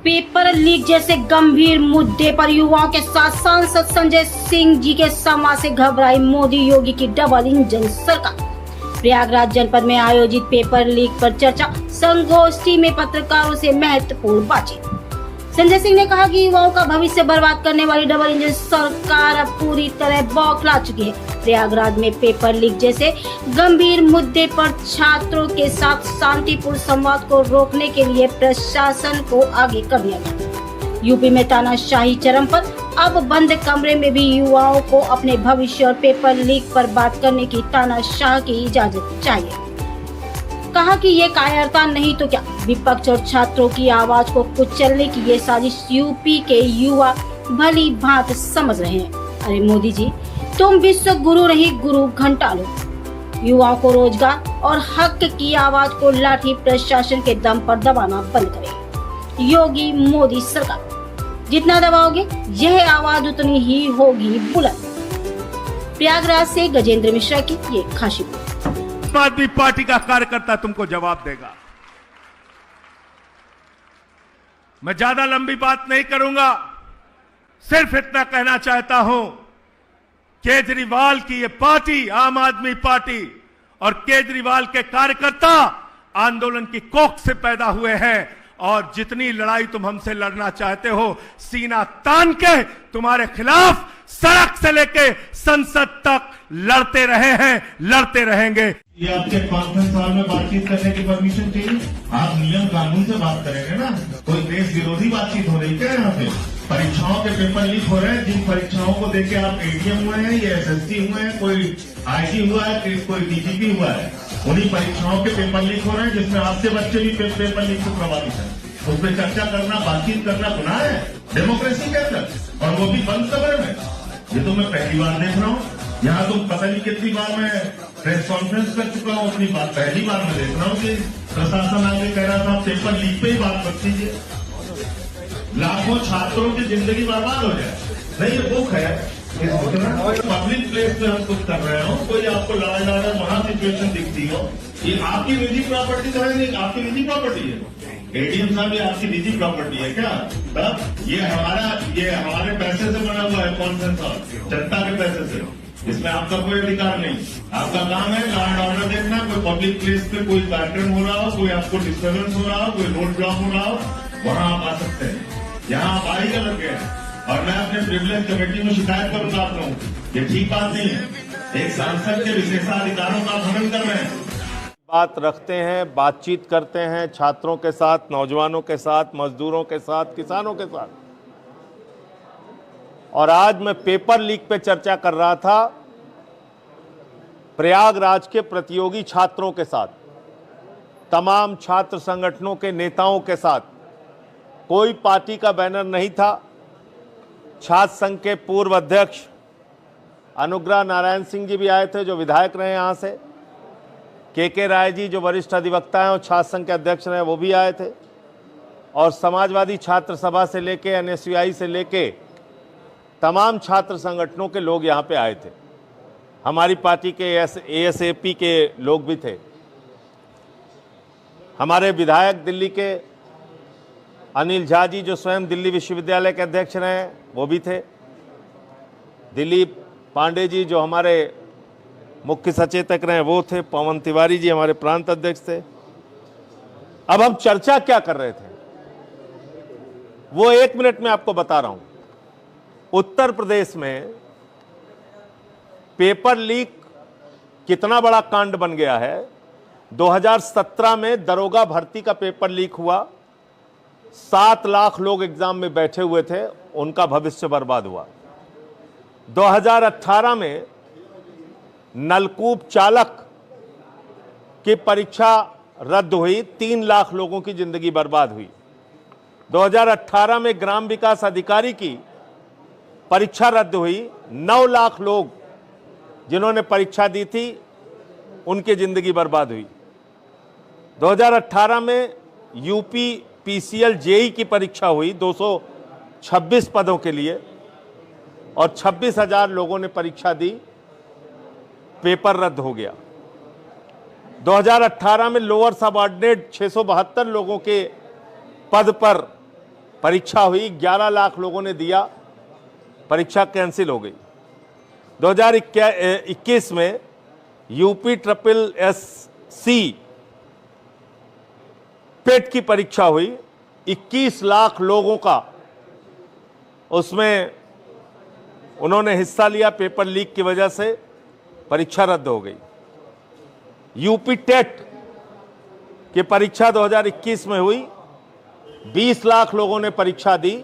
Paper leak जैसे गंभीर मुद्दे पर युवाओं के साथ सांसद संजय सिंह जी के संवाद से घबराई मोदी योगी की डबल इंजन सरकार। प्रयागराज जनपद में आयोजित पेपर लीक पर चर्चा संगोष्ठी में पत्रकारों से महत्वपूर्ण बातचीत। संजय सिंह ने कहा कि युवाओं का भविष्य बर्बाद करने वाली डबल इंजन सरकार अब पूरी तरह बौखला चुकी है। प्रयागराज में पेपर लीक जैसे गंभीर मुद्दे पर छात्रों के साथ शांतिपूर्ण संवाद को रोकने के लिए प्रशासन को आगे कर दिया गया। यूपी में तानाशाही चरम पर, अब बंद कमरे में भी युवाओं को अपने भविष्य और पेपर लीक पर बात करने की तानाशाह की इजाजत चाहिए। कहा कि ये कायरता नहीं तो क्या, विपक्ष और छात्रों की आवाज को कुचलने की ये साजिश यूपी के युवा भली भांति समझ रहे हैं। अरे मोदी जी, तुम विश्व गुरु नहीं, गुरु घंटा लो। युवाओं को रोजगार और हक की आवाज को लाठी प्रशासन के दम पर दबाना बंद करें। योगी मोदी सरकार जितना दबाओगे यह आवाज उतनी ही होगी बुलंद। प्रयागराज से गजेंद्र मिश्रा की ये खास रिपोर्ट। आम आदमी पार्टी का कार्यकर्ता तुमको जवाब देगा। मैं ज्यादा लंबी बात नहीं करूंगा, सिर्फ इतना कहना चाहता हूं, केजरीवाल की ये पार्टी, आम आदमी पार्टी और केजरीवाल के कार्यकर्ता आंदोलन की कोख से पैदा हुए हैं और जितनी लड़ाई तुम हमसे लड़ना चाहते हो, सीना तान के तुम्हारे खिलाफ सड़क से लेके संसद तक लड़ते रहे हैं, लड़ते रहेंगे। ये आपके कॉन्फ्रेंस हॉल में बातचीत करने की परमिशन चाहिए? आप नियम कानून से बात करेंगे ना। कोई देश विरोधी बातचीत हो रही क्या यहाँ पे? परीक्षाओं के पेपर लीक हो रहे हैं। जिन परीक्षाओं को देके आप एडीएम हुए हैं, ये एसएससी हुए हैं, कोई आईजी हुआ है, कोई डीजीपी हुआ है, उन्हीं परीक्षाओं के पेपर लीक हो रहे हैं जिसमें आपके बच्चे भी पेपर लीक से प्रभावित है। उस पर चर्चा करना, बातचीत करना गुनाह है डेमोक्रेसी के अंदर, और वो भी बंद कमरे में। ये तो मैं पहली बार देख रहा हूँ। यहाँ तो पता नहीं कितनी बार मैं प्रेस कॉन्फ्रेंस कर चुका हूँ, अपनी बात पहली बार मैं देख रहा हूँ कि प्रशासन आगे कह रहा था पेपर लीक पे ही बात मत कीजिए, लाखों छात्रों की जिंदगी बर्बाद हो जाए। नहीं, ये बुक है, पब्लिक प्लेस में हम कुछ कर रहे हो, कोई आपको लड़ाई लड़ा वहां सिचुएशन दिखती हो, ये आपकी निजी प्रॉपर्टी तो है नहीं, आपकी निजी प्रॉपर्टी है। एडीएम साहब, ये आपकी निजी प्रॉपर्टी है क्या? तब ये हमारे पैसे से बना हुआ है कॉन्फ्रेंस हॉल, जनता के पैसे से। इसमें आपका कोई अधिकार नहीं। आपका काम है लॉ एंड ऑर्डर देखना। कोई पब्लिक प्लेस पे कोई कार्यक्रम हो रहा हो, कोई आपको डिस्टर्बेंस हो रहा हो, कोई रोड ब्लॉक हो रहा हो, वहां आप आ सकते हैं। यहाँ आप आ ही कर लगे हैं और मैं अपने प्रिविलेज कमेटी में शिकायत करूंगा आप लोगों को। ये ठीक बात नहीं है। एक सांसद के विशेषाधिकारों का हनन कर रहे हैं। बात रखते हैं, बातचीत करते हैं छात्रों के साथ, नौजवानों के साथ, मजदूरों के साथ, किसानों के साथ। और आज मैं पेपर लीक पे चर्चा कर रहा था प्रयागराज के प्रतियोगी छात्रों के साथ, तमाम छात्र संगठनों के नेताओं के साथ। कोई पार्टी का बैनर नहीं था। छात्र संघ के पूर्व अध्यक्ष अनुग्रह नारायण सिंह जी भी आए थे, जो विधायक रहे यहाँ से। के राय जी, जो वरिष्ठ अधिवक्ता हैं और छात्र संघ के अध्यक्ष रहे, वो भी आए थे। और समाजवादी छात्र सभा से लेके एनएसयूआई से लेके तमाम छात्र संगठनों के लोग यहाँ पे आए थे। हमारी पार्टी के एएसएपी के लोग भी थे। हमारे विधायक दिल्ली के अनिल झा जी, जो स्वयं दिल्ली विश्वविद्यालय के अध्यक्ष रहे, वो भी थे। दिलीप पांडे जी, जो हमारे मुख्य सचेतक रहे, वो थे। पवन तिवारी जी हमारे प्रांत अध्यक्ष थे। अब हम चर्चा क्या कर रहे थे वो 1 मिनट में आपको बता रहा हूं। उत्तर प्रदेश में पेपर लीक कितना बड़ा कांड बन गया है। 2017 में दरोगा भर्ती का पेपर लीक हुआ। 7 लाख लोग एग्जाम में बैठे हुए थे, उनका भविष्य बर्बाद हुआ। 2018 में नलकूप चालक की परीक्षा रद्द हुई, 3 लाख लोगों की जिंदगी बर्बाद हुई। 2018 में ग्राम विकास अधिकारी की परीक्षा रद्द हुई, 9 लाख लोग जिन्होंने परीक्षा दी थी उनकी जिंदगी बर्बाद हुई। 2018 में यूपी पीसीएल जेई की परीक्षा हुई 226 पदों के लिए और 26,000 लोगों ने परीक्षा दी, पेपर रद्द हो गया। 2018 में लोअर सबऑर्डिनेट 672 लोगों के पद पर परीक्षा हुई, 11 लाख लोगों ने दिया, परीक्षा कैंसिल हो गई। 2021 में यूपी ट्रिपल एससी पेट की परीक्षा हुई, 21 लाख लोगों का उसमें उन्होंने हिस्सा लिया, पेपर लीक की वजह से परीक्षा रद्द हो गई। यूपी टेट की परीक्षा 2021 में हुई, 20 लाख लोगों ने परीक्षा दी,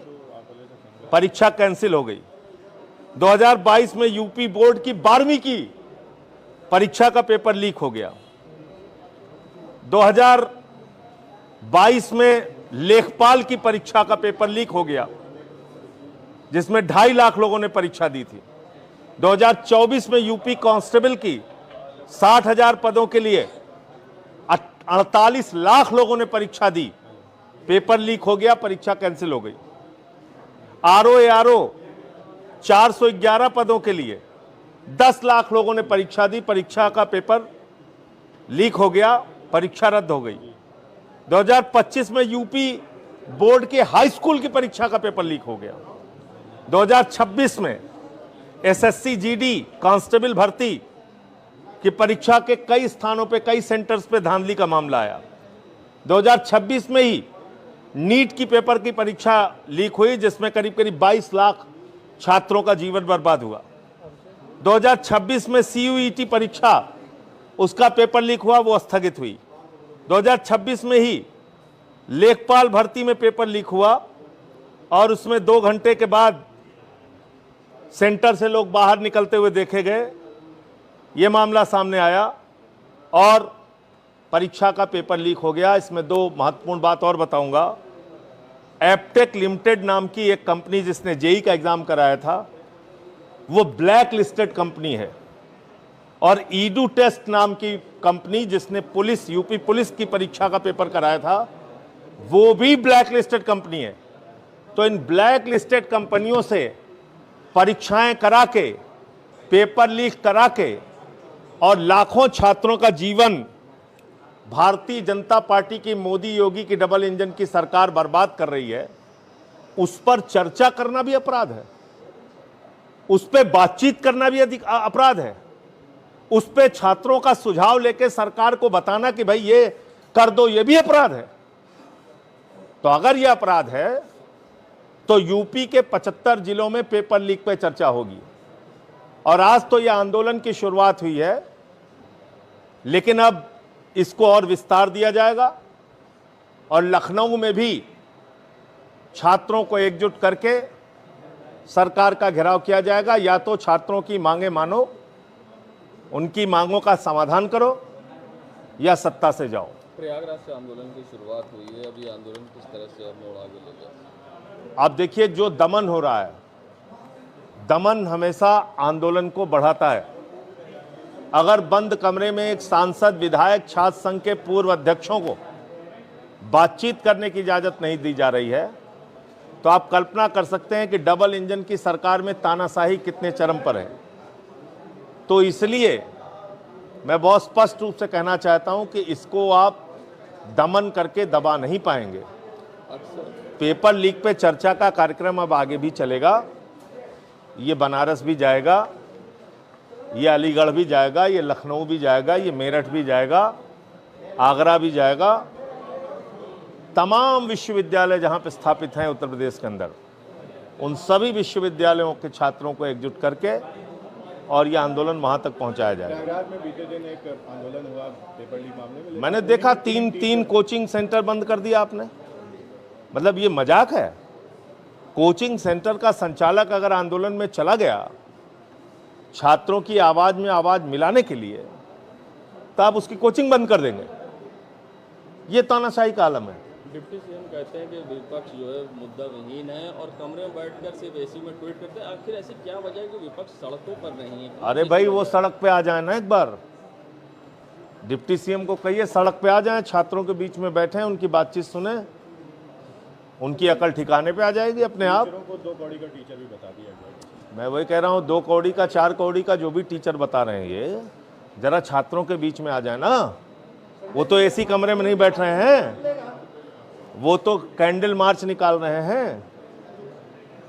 परीक्षा कैंसिल हो गई। 2022 में यूपी बोर्ड की 12वीं की परीक्षा का पेपर लीक हो गया। 2022 में लेखपाल की परीक्षा का पेपर लीक हो गया, जिसमें 2.5 लाख लोगों ने परीक्षा दी थी। 2024 में यूपी कांस्टेबल की 60,000 पदों के लिए 48 लाख लोगों ने परीक्षा दी, पेपर लीक हो गया, परीक्षा कैंसिल हो गई। आरओ 411 पदों के लिए 10 लाख लोगों ने परीक्षा दी, परीक्षा का पेपर लीक हो गया, परीक्षा रद्द हो गई। 2025 में यूपी बोर्ड के हाई स्कूल की परीक्षा का पेपर लीक हो गया। 2026 में एसएससी जीडी कांस्टेबल भर्ती की परीक्षा के कई स्थानों पे, कई सेंटर्स पे धांधली का मामला आया। 2026 में ही नीट की पेपर की परीक्षा लीक हुई, जिसमें करीब करीब 22 लाख छात्रों का जीवन बर्बाद हुआ। 2026 में सीयूईटी परीक्षा, उसका पेपर लीक हुआ, वो स्थगित हुई। 2026 में ही लेखपाल भर्ती में पेपर लीक हुआ और उसमें 2 घंटे के बाद सेंटर से लोग बाहर निकलते हुए देखे गए। ये मामला सामने आया और परीक्षा का पेपर लीक हो गया। इसमें 2 महत्वपूर्ण बात और बताऊंगा। एप्टेक लिमिटेड नाम की एक कंपनी जिसने जेई का एग्जाम कराया था, वो ब्लैक लिस्टेड कंपनी है, और ईडू टेस्ट नाम की कंपनी जिसने यूपी पुलिस की परीक्षा का पेपर कराया था, वो भी ब्लैक लिस्टेड कंपनी है। तो इन ब्लैक लिस्टेड कंपनियों से परीक्षाएं करा के, पेपर लीक करा के और लाखों छात्रों का जीवन भारतीय जनता पार्टी की, मोदी योगी की डबल इंजन की सरकार बर्बाद कर रही है। उस पर चर्चा करना भी अपराध है, उस पर बातचीत करना भी अपराध है, उस पर छात्रों का सुझाव लेके सरकार को बताना कि भाई ये कर दो, ये भी अपराध है। तो अगर ये अपराध है तो यूपी के 75 जिलों में पेपर लीक पे चर्चा होगी। और आज तो यह आंदोलन की शुरुआत हुई है, लेकिन अब इसको और विस्तार दिया जाएगा और लखनऊ में भी छात्रों को एकजुट करके सरकार का घेराव किया जाएगा। या तो छात्रों की मांगे मानो, उनकी मांगों का समाधान करो, या सत्ता से जाओ। प्रयागराज से आंदोलन की शुरुआत हुई है, अब ये आंदोलन किस तरह से अब मोड़ आगे ले जाए? आप देखिए, जो दमन हो रहा है, दमन हमेशा आंदोलन को बढ़ाता है। अगर बंद कमरे में एक सांसद, विधायक, छात्र संघ के पूर्व अध्यक्षों को बातचीत करने की इजाजत नहीं दी जा रही है, तो आप कल्पना कर सकते हैं कि डबल इंजन की सरकार में तानाशाही कितने चरम पर है। तो इसलिए मैं बहुत स्पष्ट रूप से कहना चाहता हूं कि इसको आप दमन करके दबा नहीं पाएंगे। पेपर लीक पे चर्चा का कार्यक्रम अब आगे भी चलेगा। ये बनारस भी जाएगा, ये अलीगढ़ भी जाएगा, ये लखनऊ भी जाएगा, ये मेरठ भी जाएगा, आगरा भी जाएगा। तमाम विश्वविद्यालय जहां पे स्थापित हैं उत्तर प्रदेश के अंदर, उन सभी विश्वविद्यालयों के छात्रों को एकजुट करके और यह आंदोलन वहां तक पहुंचाया जाएगा। प्रयागराज में बीते दिन एक आंदोलन हुआ पेपर लीक मामले में, मैंने देखा 3 कोचिंग सेंटर बंद कर दिया आपने। मतलब ये मजाक है? कोचिंग सेंटर का संचालक अगर आंदोलन में चला गया छात्रों की आवाज में आवाज मिलाने के लिए, तो आप उसकी कोचिंग बंद कर देंगे? ये तानाशाही का आलम है। डिप्टी सीएम कहते हैं कि विपक्ष जो है मुद्दा विहीन है और कमरे में बैठकर सिर्फ एसी में ट्वीट करते हैं। आखिर ऐसी क्या वजह है कि विपक्ष सड़कों पर नहीं है? अरे भाई, वो सड़क पे आ जाए ना एक बार। डिप्टी सीएम को कहिए सड़क पे आ जाएं, छात्रों के बीच में बैठे, उनकी बातचीत सुने, उनकी अकल ठिकाने पे आ जाएगी अपने आप। टीचरों को 2 कौड़ी का टीचर भी बता दिया गया। मैं वही कह रहा हूँ, 2 कौड़ी का, 4 कौड़ी का जो भी टीचर बता रहे हैं, ये जरा छात्रों के बीच में आ जाए ना। वो तो एसी कमरे में नहीं बैठ रहे हैं, वो तो कैंडल मार्च निकाल रहे हैं,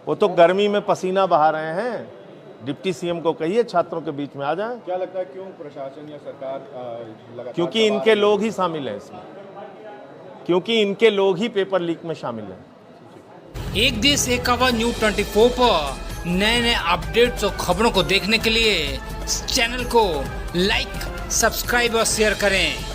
वो तो गर्मी में पसीना बहा रहे हैं। डिप्टी सीएम को कहिए छात्रों के बीच में आ जाएं। क्या लगता है क्यों प्रशासन या सरकार लगातार क्योंकि इनके लोग ही शामिल हैं इसमें, क्योंकि इनके लोग ही पेपर लीक में शामिल हैं। एक देश एक आवाज न्यूज 24 पर नए नए अपडेट्स और खबरों को देखने के लिए इस चैनल को लाइक, सब्सक्राइब और शेयर करें।